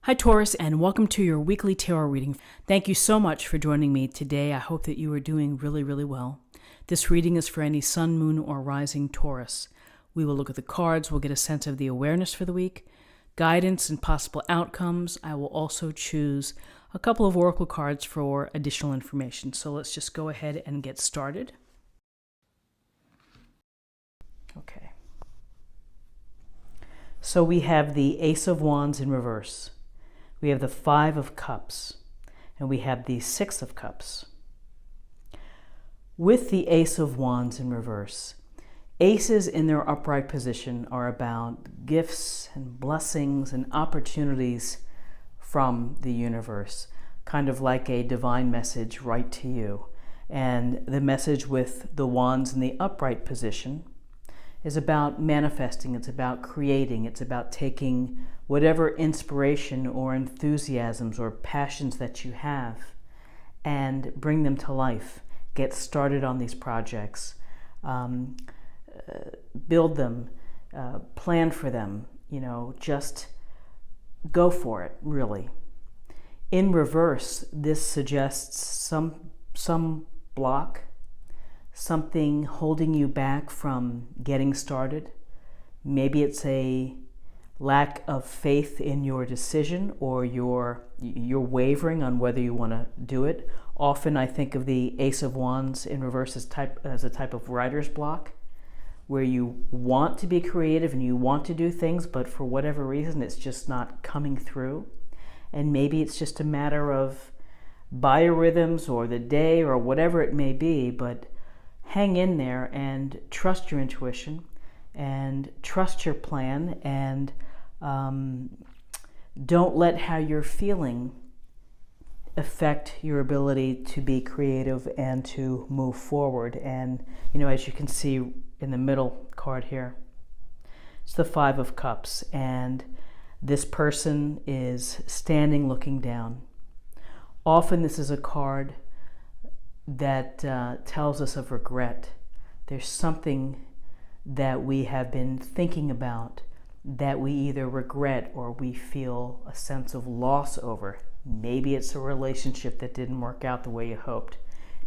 Hi Taurus, and welcome to your weekly tarot reading. Thank you so much for joining me today. I hope that you are doing really well. This reading is for any sun, moon, or rising Taurus. We will look at the cards, we'll get a sense of the awareness for the week, guidance and possible outcomes. I will also choose a couple of oracle cards for additional information. So let's just go ahead and get started. Okay. So we have the Ace of Wands in reverse. We have the Five of Cups, and we have the Six of Cups. With the Ace of Wands in reverse, aces in their upright position are about gifts and blessings and opportunities from the universe, kind of like a divine message right to you. And the message with the wands in the upright position is about manifesting, it's about creating, it's about taking whatever inspiration or enthusiasms or passions that you have and bring them to life. Get started on these projects, build them, plan for them, just go for it, really. In reverse, this suggests some block, something holding you back from getting started. Maybe it's a lack of faith in your decision, or you're wavering on whether you want to do it. Often I think of the Ace of Wands in reverse as a type of writer's block, where you want to be creative and you want to do things, but for whatever reason it's just not coming through. And maybe it's just a matter of biorhythms or the day or whatever it may be, but hang in there and trust your intuition and trust your plan, and don't let how you're feeling affect your ability to be creative and to move forward. And as you can see in the middle card here, it's the Five of Cups, and this person is standing looking down. Often this is a card that tells us of regret. There's something that we have been thinking about that we either regret or we feel a sense of loss over. Maybe it's a relationship that didn't work out the way you hoped.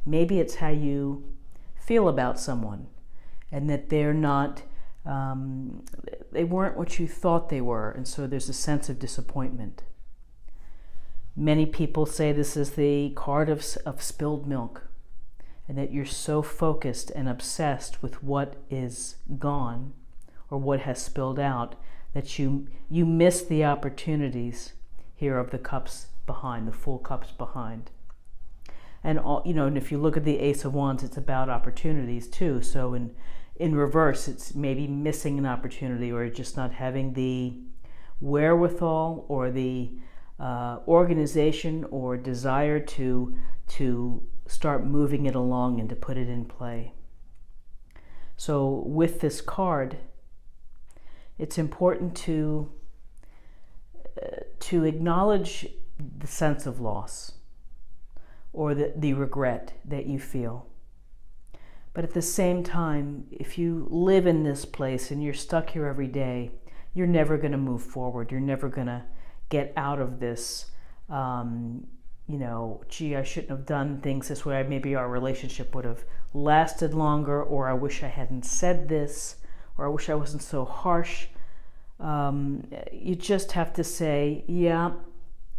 Maybe it's how you feel about someone and that they're not, they weren't what you thought they were, and so there's a sense of disappointment. Many people say this is the card of spilled milk, and that you're so focused and obsessed with what is gone or what has spilled out that you miss the opportunities here of the cups behind, the full cups behind. And and if you look at the Ace of Wands, it's about opportunities too. So in reverse, it's maybe missing an opportunity, or just not having the wherewithal or the organization or desire to start moving it along and to put it in play. So with this card, it's important to acknowledge the sense of loss or the regret that you feel. But at the same time, if you live in this place and you're stuck here every day, you're never going to move forward. You're never going to get out of this, gee, I shouldn't have done things this way. Maybe our relationship would have lasted longer, or I wish I hadn't said this, or I wish I wasn't so harsh. You just have to say, yeah,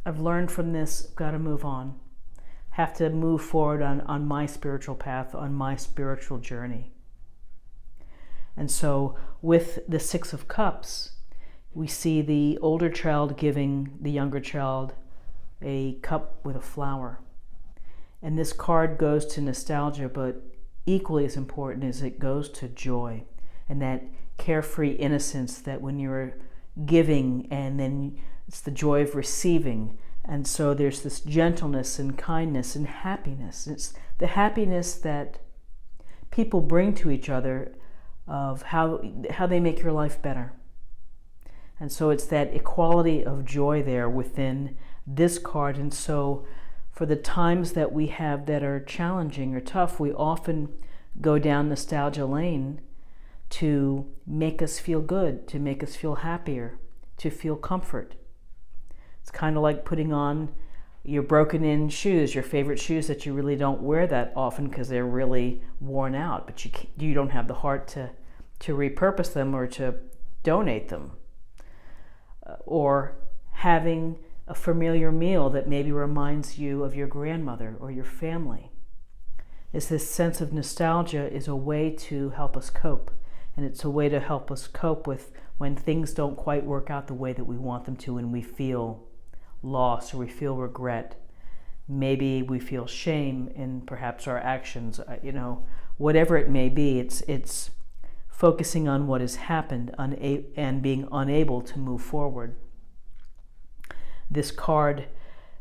I've learned from this, got to move on. Have to move forward on my spiritual path, on my spiritual journey. And so with the Six of Cups, we see the older child giving the younger child a cup with a flower. And this card goes to nostalgia, but equally as important is it goes to joy and that carefree innocence that when you're giving, and then it's the joy of receiving. And so there's this gentleness and kindness and happiness. It's the happiness that people bring to each other of how they make your life better. And so it's that equality of joy there within this card. And so for the times that we have that are challenging or tough, we often go down nostalgia lane to make us feel good, to make us feel happier, to feel comfort. It's kind of like putting on your broken in shoes, your favorite shoes that you really don't wear that often because they're really worn out, but you don't have the heart to repurpose them or to donate them. Or having a familiar meal that maybe reminds you of your grandmother or your family. This sense of nostalgia is a way to help us cope. And it's a way to help us cope with when things don't quite work out the way that we want them to, and we feel loss or we feel regret. Maybe we feel shame in perhaps our actions, whatever it may be. It's focusing on what has happened and being unable to move forward. This card,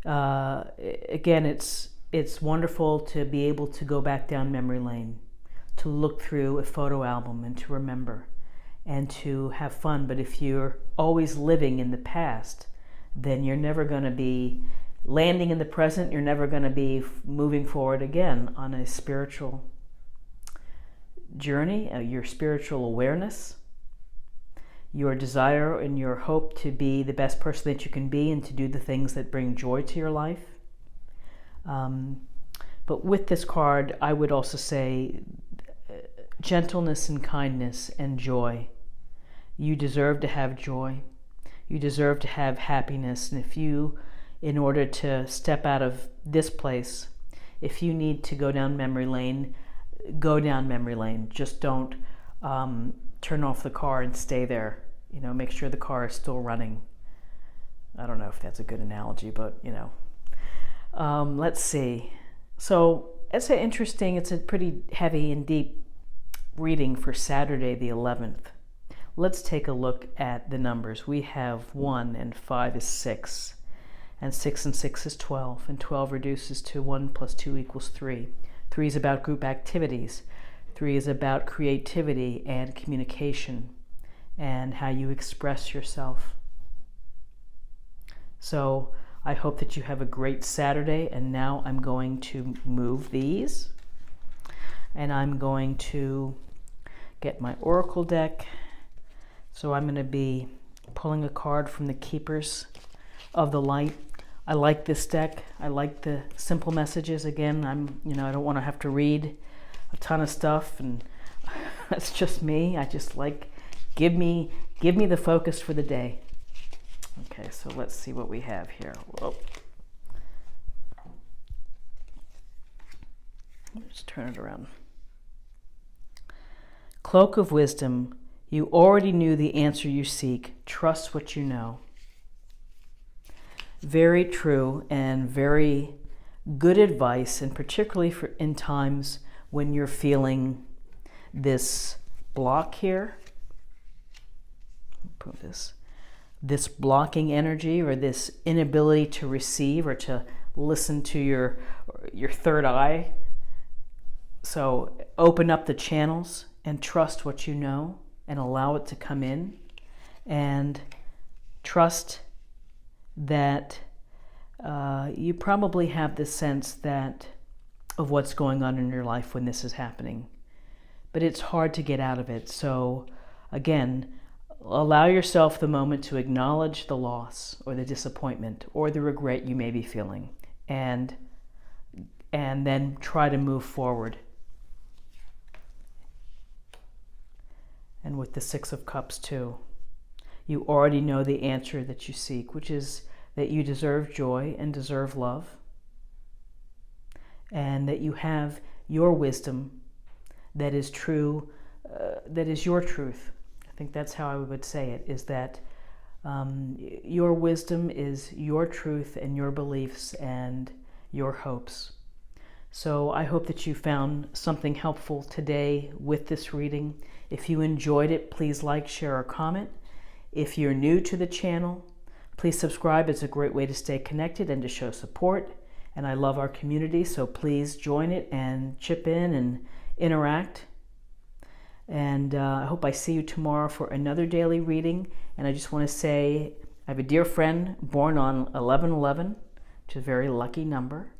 again, it's wonderful to be able to go back down memory lane, to look through a photo album and to remember and to have fun. But if you're always living in the past, then you're never going to be landing in the present. You're never going to be moving forward again on a spiritual journey, your spiritual awareness, your desire and your hope to be the best person that you can be and to do the things that bring joy to your life. But with this card, I would also say gentleness and kindness and joy. You deserve to have joy. You deserve to have happiness. And if you, in order to step out of this place, if you need to go down memory lane, go down memory lane. Just don't turn off the car and stay there. Make sure the car is still running. I don't know if that's a good analogy, but let's see. So it's interesting. It's a pretty heavy and deep reading for Saturday the 11th. Let's take a look at the numbers. We have 1 and 5 is 6, and 6 and 6 is 12, and 12 reduces to 1 plus 2 equals 3. 3 is about group activities. 3 is about creativity and communication and how you express yourself. So I hope that you have a great Saturday, and now I'm going to move these, and I'm going to get my Oracle deck. So I'm going to be pulling a card from the Keepers of the Light. I like this deck. I like the simple messages. Again, I don't want to have to read a ton of stuff, and that's just me. I just like, give me the focus for the day. Okay, so let's see what we have here. Whoa. Let's turn it around. Cloak of Wisdom. You already knew the answer you seek. Trust what you know. Very true and very good advice, and particularly in times when you're feeling this block here. Put this blocking energy, or this inability to receive or to listen to your third eye. So open up the channels and trust what you know and allow it to come in, and trust that you probably have this sense of what's going on in your life when this is happening, but it's hard to get out of it. So again, allow yourself the moment to acknowledge the loss or the disappointment or the regret you may be feeling, and then try to move forward. And with the Six of Cups too, you already know the answer that you seek, which is that you deserve joy and deserve love, and that you have your wisdom that is true, that is your truth. I think that's how I would say it, is that your wisdom is your truth and your beliefs and your hopes. So I hope that you found something helpful today with this reading. If you enjoyed it, please like, share, or comment. If you're new to the channel, please subscribe. It's a great way to stay connected and to show support. And I love our community, so please join it and chip in and interact. And I hope I see you tomorrow for another daily reading. And I just want to say, I have a dear friend born on 11/11, which is a very lucky number.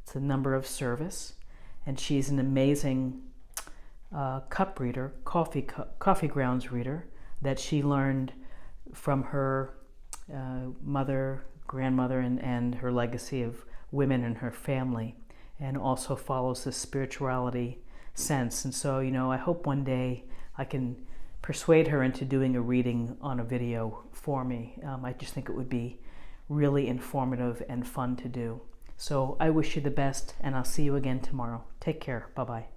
It's a number of service. And she's an amazing cup reader, coffee grounds reader, that she learned from her mother, grandmother and her legacy of women in her family, and also follows the spirituality sense. And so, I hope one day I can persuade her into doing a reading on a video for me. I just think it would be really informative and fun to do. So I wish you the best, and I'll see you again tomorrow. Take care. Bye-bye.